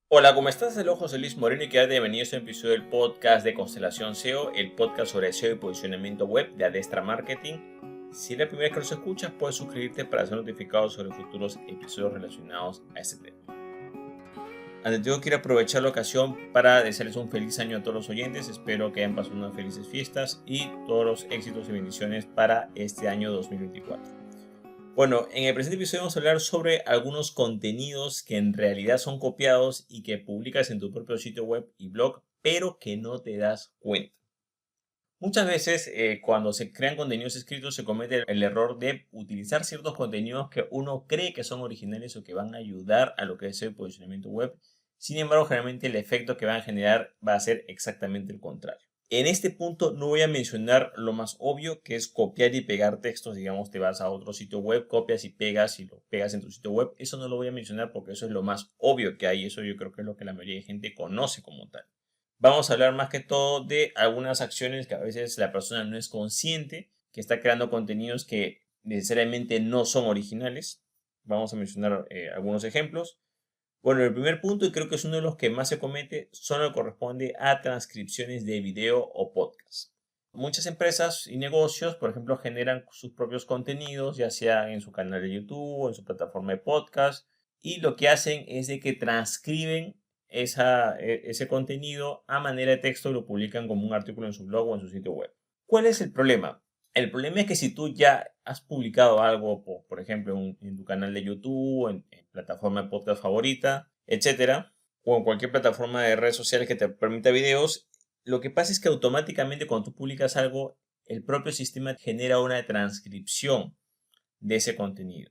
Hola, ¿cómo estás? Saludos, José Luis Moreno y quédate bienvenido a este episodio del podcast de Constelación SEO, el podcast sobre SEO y posicionamiento web de Adestra Marketing. Si es la primera vez que los escuchas, puedes suscribirte para ser notificado sobre futuros episodios relacionados a este tema. Antes de todo, quiero aprovechar la ocasión para desearles un feliz año a todos los oyentes. Espero que hayan pasado unas felices fiestas y todos los éxitos y bendiciones para este año 2024. Bueno, en el presente episodio vamos a hablar sobre algunos contenidos que en realidad son copiados y que publicas en tu propio sitio web y blog, pero que no te das cuenta. Muchas veces cuando se crean contenidos escritos se comete el error de utilizar ciertos contenidos que uno cree que son originales o que van a ayudar a lo que es el posicionamiento web. Sin embargo, generalmente el efecto que van a generar va a ser exactamente el contrario. En este punto no voy a mencionar lo más obvio, que es copiar y pegar textos. Digamos, te vas a otro sitio web, copias y pegas y lo pegas en tu sitio web. Eso no lo voy a mencionar porque eso es lo más obvio que hay. Eso yo creo que es lo que la mayoría de gente conoce como tal. Vamos a hablar más que todo de algunas acciones que a veces la persona no es consciente, que está creando contenidos que necesariamente no son originales. Vamos a mencionar algunos ejemplos. Bueno, el primer punto, y creo que es uno de los que más se comete, solo corresponde a transcripciones de video o podcast. Muchas empresas y negocios, por ejemplo, generan sus propios contenidos, ya sea en su canal de YouTube o en su plataforma de podcast, y lo que hacen es de que transcriben ese contenido a manera de texto y lo publican como un artículo en su blog o en su sitio web. ¿Cuál es el problema? El problema es que si tú ya has publicado algo, por ejemplo, en tu canal de YouTube, en plataforma de podcast favorita, etcétera, o en cualquier plataforma de redes sociales que te permita videos, lo que pasa es que automáticamente cuando tú publicas algo, el propio sistema genera una transcripción de ese contenido.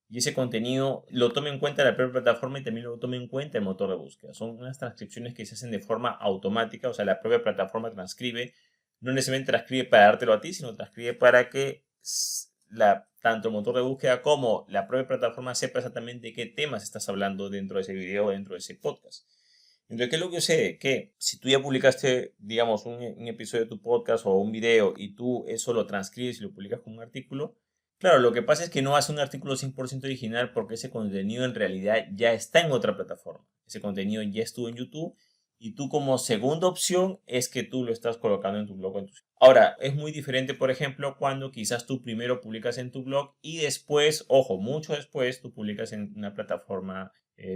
Y ese contenido lo toma en cuenta la propia plataforma y también lo toma en cuenta el motor de búsqueda. Son unas transcripciones que se hacen de forma automática, o sea, la propia plataforma transcribe, no necesariamente transcribe para dártelo a ti, sino transcribe para que tanto el motor de búsqueda como la propia plataforma sepa exactamente qué temas estás hablando dentro de ese video o dentro de ese podcast. Entonces, ¿qué es lo que sucede? Que si tú ya publicaste, digamos, un episodio de tu podcast o un video y tú eso lo transcribes y lo publicas como un artículo, claro, lo que pasa es que no hace un artículo 100% original porque ese contenido en realidad ya está en otra plataforma. Ese contenido ya estuvo en YouTube y tú como segunda opción es que tú lo estás colocando en tu blog. Ahora, es muy diferente, por ejemplo, cuando quizás tú primero publicas en tu blog y después, ojo, mucho después, tú publicas en una plataforma,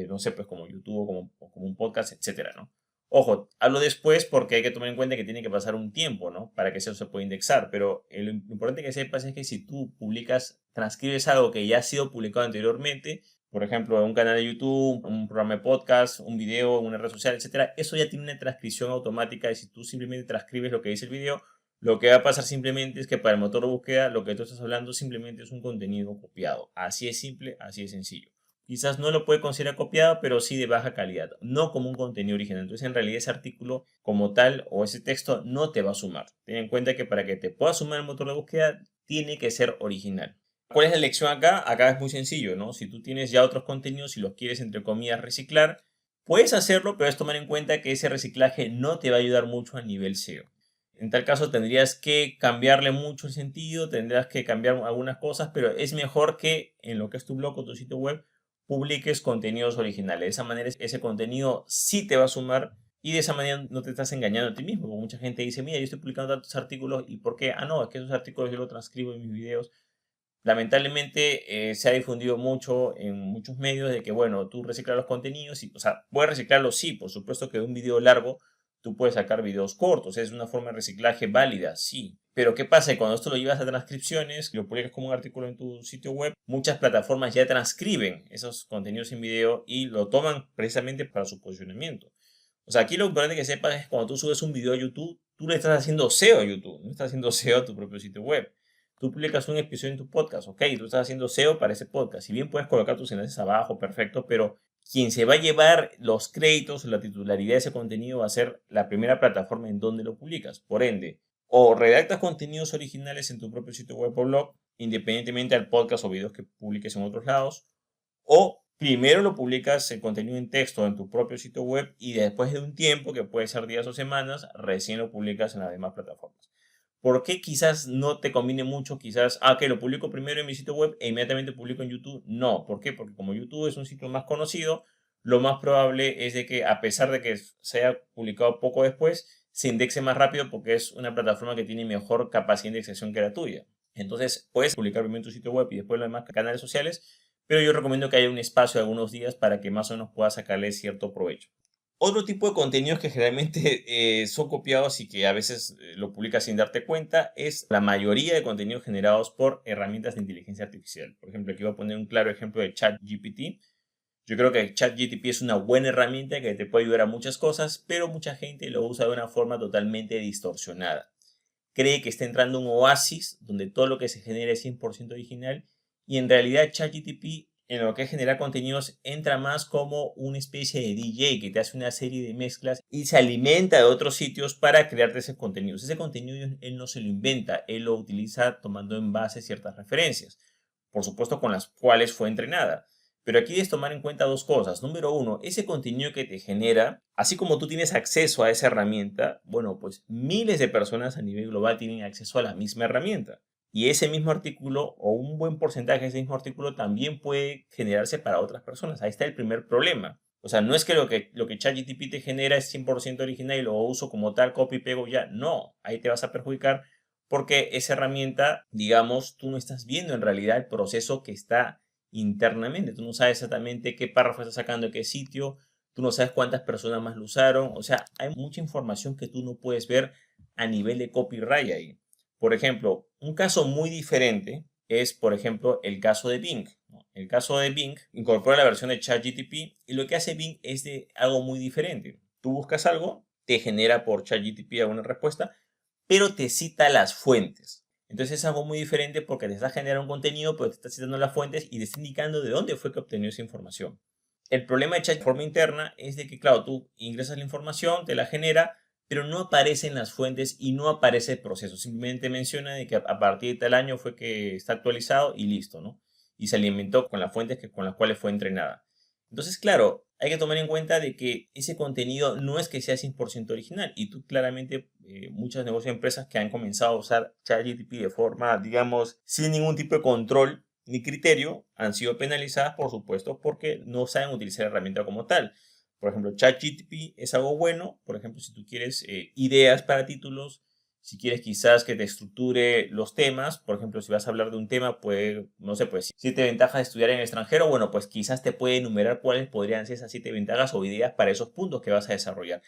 no sé, pues como YouTube o como un podcast, etcétera, ¿no? Ojo, hablo después porque hay que tomar en cuenta que tiene que pasar un tiempo, ¿no? Para que eso se pueda indexar. Pero lo importante que sepas es que si tú publicas, transcribes algo que ya ha sido publicado anteriormente, por ejemplo, en un canal de YouTube, un programa de podcast, un video, una red social, etcétera, eso ya tiene una transcripción automática y si tú simplemente transcribes lo que dice el video, lo que va a pasar simplemente es que para el motor de búsqueda lo que tú estás hablando simplemente es un contenido copiado. Así es simple, así es sencillo. Quizás no lo puede considerar copiado, pero sí de baja calidad, no como un contenido original. Entonces, en realidad, ese artículo como tal o ese texto no te va a sumar. Ten en cuenta que para que te pueda sumar el motor de búsqueda, tiene que ser original. ¿Cuál es la lección acá? Acá es muy sencillo, ¿no? Si tú tienes ya otros contenidos y los quieres, entre comillas, reciclar, puedes hacerlo, pero es tomar en cuenta que ese reciclaje no te va a ayudar mucho a nivel SEO. En tal caso tendrías que cambiarle mucho el sentido, tendrías que cambiar algunas cosas, pero es mejor que en lo que es tu blog o tu sitio web publiques contenidos originales. De esa manera ese contenido sí te va a sumar y de esa manera no te estás engañando a ti mismo. Porque mucha gente dice, mira, yo estoy publicando tantos artículos y ¿por qué? Ah, no, es que esos artículos yo los transcribo en mis videos. Lamentablemente se ha difundido mucho en muchos medios de que, bueno, tú reciclas los contenidos y, o sea, puedes reciclarlos, sí, por supuesto que de un video largo tú puedes sacar videos cortos, es una forma de reciclaje válida, sí. Pero ¿qué pasa? Cuando esto lo llevas a transcripciones, lo publicas como un artículo en tu sitio web, muchas plataformas ya transcriben esos contenidos en video y lo toman precisamente para su posicionamiento. O sea, aquí lo importante que sepas es cuando tú subes un video a YouTube, tú le estás haciendo SEO a YouTube, no estás haciendo SEO a tu propio sitio web. Tú publicas un episodio en tu podcast, ok, tú estás haciendo SEO para ese podcast. Si bien puedes colocar tus enlaces abajo, perfecto, pero quien se va a llevar los créditos o la titularidad de ese contenido va a ser la primera plataforma en donde lo publicas. Por ende, o redactas contenidos originales en tu propio sitio web o blog, independientemente del podcast o videos que publiques en otros lados, o primero lo publicas el contenido en texto en tu propio sitio web y después de un tiempo, que puede ser días o semanas, recién lo publicas en las demás plataformas. ¿Por qué quizás no te conviene mucho? Quizás, que lo publico primero en mi sitio web e inmediatamente publico en YouTube. No, ¿por qué? Porque como YouTube es un sitio más conocido, lo más probable es de que, a pesar de que se haya publicado poco después, se indexe más rápido porque es una plataforma que tiene mejor capacidad de indexación que la tuya. Entonces, puedes publicar primero en tu sitio web y después los demás canales sociales, pero yo recomiendo que haya un espacio de algunos días para que más o menos puedas sacarle cierto provecho. Otro tipo de contenidos que generalmente son copiados y que a veces lo publicas sin darte cuenta es la mayoría de contenidos generados por herramientas de inteligencia artificial. Por ejemplo, aquí voy a poner un claro ejemplo de ChatGPT. Yo creo que ChatGPT es una buena herramienta que te puede ayudar a muchas cosas, pero mucha gente lo usa de una forma totalmente distorsionada. Cree que está entrando en un oasis donde todo lo que se genera es 100% original y en realidad ChatGPT en lo que es generar contenidos entra más como una especie de DJ que te hace una serie de mezclas y se alimenta de otros sitios para crearte ese contenido. Ese contenido él no se lo inventa, él lo utiliza tomando en base ciertas referencias, por supuesto con las cuales fue entrenada. Pero aquí debes tomar en cuenta dos cosas. Número uno, ese contenido que te genera, así como tú tienes acceso a esa herramienta, bueno, pues miles de personas a nivel global tienen acceso a la misma herramienta. Y ese mismo artículo o un buen porcentaje de ese mismo artículo también puede generarse para otras personas. Ahí está el primer problema. O sea, no es que lo que ChatGPT te genera es 100% original y lo uso como tal, copy y pego ya. No, ahí te vas a perjudicar porque esa herramienta, digamos, tú no estás viendo en realidad el proceso que está internamente. Tú no sabes exactamente qué párrafo está sacando de qué sitio, tú no sabes cuántas personas más lo usaron. O sea, hay mucha información que tú no puedes ver a nivel de copyright ahí. Por ejemplo, un caso muy diferente es, por ejemplo, el caso de Bing, ¿no? El caso de Bing incorpora la versión de ChatGPT y lo que hace Bing es de algo muy diferente. Tú buscas algo, te genera por ChatGPT alguna respuesta, pero te cita las fuentes. Entonces es algo muy diferente porque te está generando un contenido, pero te está citando las fuentes y te está indicando de dónde fue que obtenió esa información. El problema de chat de forma interna es de que, claro, tú ingresas la información, te la genera, pero no aparecen las fuentes y no aparece el proceso. Simplemente menciona de que a partir de tal año fue que está actualizado y listo, ¿no? Y se alimentó con las fuentes con las cuales fue entrenada. Entonces, claro, hay que tomar en cuenta de que ese contenido no es que sea 100% original y tú claramente, muchos negocios y empresas que han comenzado a usar ChatGPT de forma, digamos, sin ningún tipo de control ni criterio, han sido penalizadas, por supuesto, porque no saben utilizar la herramienta como tal. Por ejemplo, ChatGPT es algo bueno, por ejemplo, si tú quieres ideas para títulos, si quieres quizás que te estructure los temas, por ejemplo, si vas a hablar de un tema, pues, no sé, pues 7 ventajas de estudiar en el extranjero, bueno, pues quizás te puede enumerar cuáles podrían ser esas 7 ventajas o ideas para esos puntos que vas a desarrollar.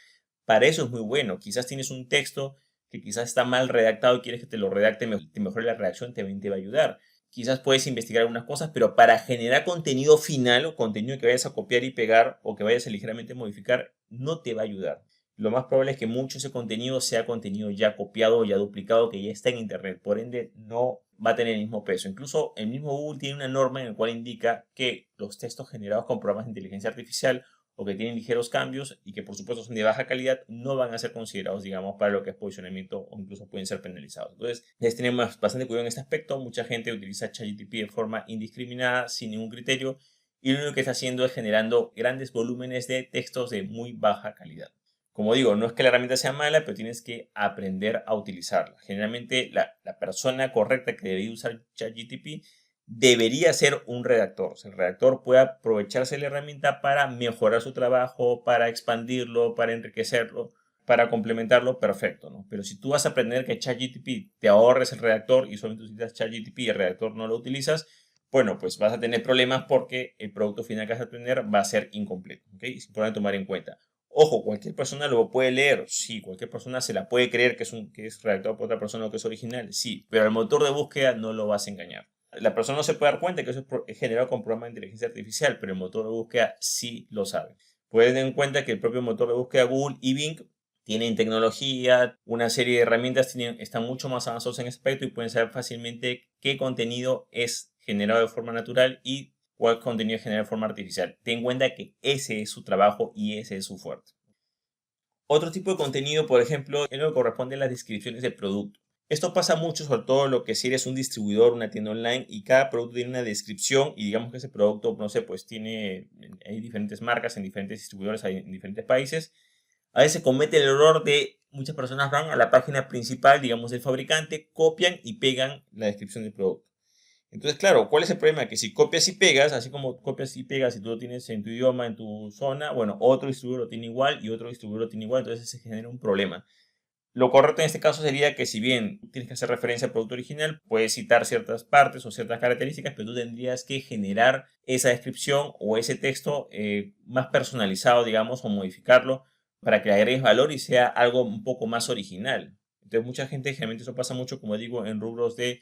Para eso es muy bueno. Quizás tienes un texto que quizás está mal redactado y quieres que te lo redacte, te mejore la redacción, también te va a ayudar. Quizás puedes investigar algunas cosas, pero para generar contenido final o contenido que vayas a copiar y pegar o que vayas a ligeramente modificar, no te va a ayudar. Lo más probable es que mucho de ese contenido sea contenido ya copiado o ya duplicado que ya está en internet. Por ende, no va a tener el mismo peso. Incluso el mismo Google tiene una norma en la cual indica que los textos generados con programas de inteligencia artificial o que tienen ligeros cambios y que por supuesto son de baja calidad, no van a ser considerados, digamos, para lo que es posicionamiento o incluso pueden ser penalizados. Entonces, debes tener bastante cuidado en este aspecto. Mucha gente utiliza ChatGPT de forma indiscriminada, sin ningún criterio, y lo único que está haciendo es generando grandes volúmenes de textos de muy baja calidad. Como digo, no es que la herramienta sea mala, pero tienes que aprender a utilizarla. Generalmente, la persona correcta que debería usar ChatGPT debería ser un redactor. O sea, el redactor puede aprovecharse de la herramienta para mejorar su trabajo, para expandirlo, para enriquecerlo, para complementarlo, perfecto, ¿no? Pero si tú vas a aprender que ChatGPT te ahorres el redactor y solamente utilizas ChatGPT y el redactor no lo utilizas, bueno, pues vas a tener problemas porque el producto final que vas a tener va a ser incompleto, ¿ok? Es importante tomar en cuenta. Ojo, cualquier persona lo puede leer, sí, cualquier persona se la puede creer que es redactado por otra persona o que es original, sí, pero el motor de búsqueda no lo vas a engañar. La persona no se puede dar cuenta que eso es generado con programas de inteligencia artificial, pero el motor de búsqueda sí lo sabe. Pueden tener en cuenta que el propio motor de búsqueda Google y Bing tienen tecnología, una serie de herramientas están mucho más avanzados en ese aspecto y pueden saber fácilmente qué contenido es generado de forma natural y cuál contenido es generado de forma artificial. Ten en cuenta que ese es su trabajo y ese es su fuerte. Otro tipo de contenido, por ejemplo, es lo que corresponde a las descripciones de producto. Esto pasa mucho, sobre todo lo que si eres un distribuidor, una tienda online y cada producto tiene una descripción y digamos que ese producto, no sé, pues hay diferentes marcas en diferentes distribuidores en diferentes países. A veces comete el error de muchas personas van a la página principal, digamos, del fabricante, copian y pegan la descripción del producto. Entonces, claro, ¿cuál es el problema? Que si copias y pegas, así como copias y pegas, si tú lo tienes en tu idioma, en tu zona, bueno, otro distribuidor lo tiene igual y otro distribuidor lo tiene igual, entonces se genera un problema. Lo correcto en este caso sería que si bien tienes que hacer referencia al producto original, puedes citar ciertas partes o ciertas características, pero tú tendrías que generar esa descripción o ese texto más personalizado, digamos, o modificarlo para que le agregues valor y sea algo un poco más original. Entonces, mucha gente, generalmente eso pasa mucho, como digo, en rubros de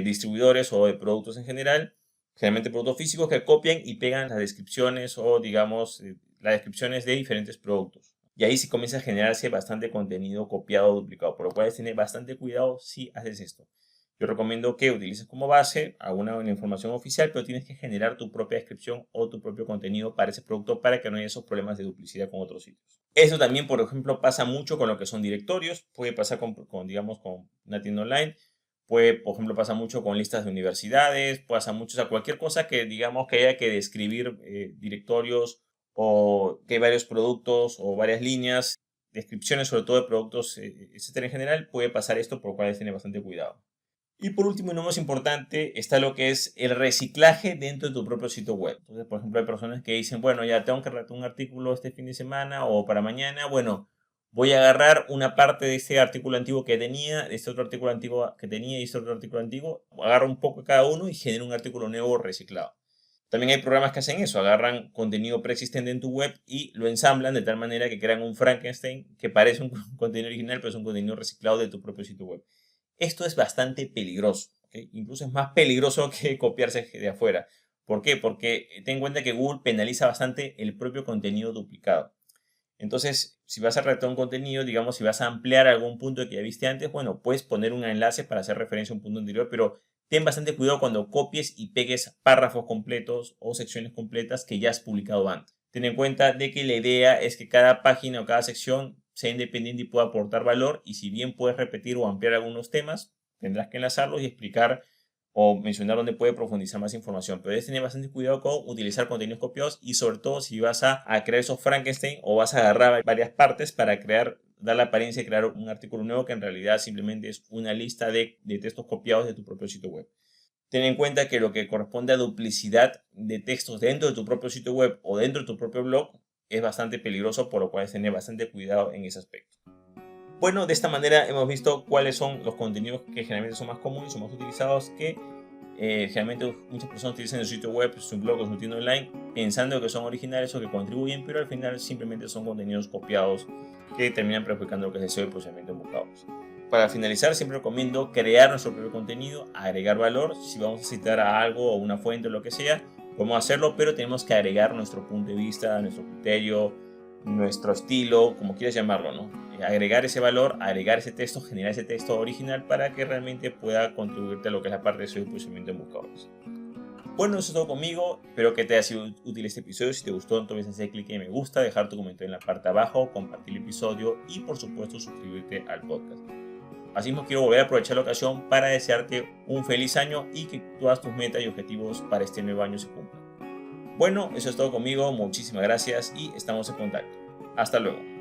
distribuidores o de productos en general, generalmente productos físicos que copian y pegan las descripciones o, digamos, las descripciones de diferentes productos. Y ahí sí comienza a generarse bastante contenido copiado o duplicado, por lo cual tienes tener bastante cuidado si haces esto. Yo recomiendo que utilices como base alguna información oficial, pero tienes que generar tu propia descripción o tu propio contenido para ese producto para que no haya esos problemas de duplicidad con otros sitios. Eso también, por ejemplo, pasa mucho con lo que son directorios, puede pasar digamos, con una tienda online, puede, por ejemplo, pasa mucho con listas de universidades, pasa mucho, o sea, cualquier cosa que, digamos, que haya que describir directorios o que hay varios productos o varias líneas, descripciones sobre todo de productos, etcétera, en general, puede pasar esto, por lo cual hay que tener bastante cuidado. Y por último y no más importante, está lo que es el reciclaje dentro de tu propio sitio web. Entonces, por ejemplo, hay personas que dicen, bueno, ya tengo que redactar un artículo este fin de semana o para mañana, bueno, voy a agarrar una parte de este artículo antiguo que tenía, de este otro artículo antiguo que tenía y este otro artículo antiguo, agarro un poco de cada uno y genero un artículo nuevo reciclado. También hay programas que hacen eso, agarran contenido preexistente en tu web y lo ensamblan de tal manera que crean un Frankenstein que parece un contenido original, pero es un contenido reciclado de tu propio sitio web. Esto es bastante peligroso, ¿okay? Incluso es más peligroso que copiarse de afuera. ¿Por qué? Porque ten en cuenta que Google penaliza bastante el propio contenido duplicado. Entonces, si vas a redactar un contenido, digamos, si vas a ampliar algún punto que ya viste antes, bueno, puedes poner un enlace para hacer referencia a un punto anterior, pero ten bastante cuidado cuando copies y pegues párrafos completos o secciones completas que ya has publicado antes. Ten en cuenta de que la idea es que cada página o cada sección sea independiente y pueda aportar valor, y si bien puedes repetir o ampliar algunos temas, tendrás que enlazarlos y explicar o mencionar dónde puede profundizar más información. Pero debes tener bastante cuidado con utilizar contenidos copiados y sobre todo si vas a crear esos Frankenstein o vas a agarrar varias partes para dar la apariencia de crear un artículo nuevo que en realidad simplemente es una lista de textos copiados de tu propio sitio web. Ten en cuenta que lo que corresponde a duplicidad de textos dentro de tu propio sitio web o dentro de tu propio blog es bastante peligroso, por lo cual debes tener bastante cuidado en ese aspecto. Bueno, de esta manera hemos visto cuáles son los contenidos que generalmente son más comunes o más utilizados, que generalmente muchas personas utilizan su sitio web, su blog o su tienda online pensando que son originales o que contribuyen, pero al final simplemente son contenidos copiados que terminan perjudicando lo que es el SEO y posicionamiento en buscadores. Para finalizar, siempre recomiendo crear nuestro propio contenido, agregar valor. Si vamos a citar a algo o una fuente o lo que sea, podemos hacerlo, pero tenemos que agregar nuestro punto de vista, nuestro criterio, nuestro estilo, como quieras llamarlo, ¿no? Agregar ese valor, agregar ese texto, generar ese texto original para que realmente pueda contribuirte a lo que es la parte de SEO y posicionamiento en buscadores. Bueno, eso es todo conmigo. Espero que te haya sido útil este episodio. Si te gustó, entonces hacer clic en me gusta, dejar tu comentario en la parte de abajo, compartir el episodio y por supuesto suscribirte al podcast. Asimismo, quiero volver a aprovechar la ocasión para desearte un feliz año y que todas tus metas y objetivos para este nuevo año se cumplan. Bueno, eso es todo conmigo. Muchísimas gracias y estamos en contacto. Hasta luego.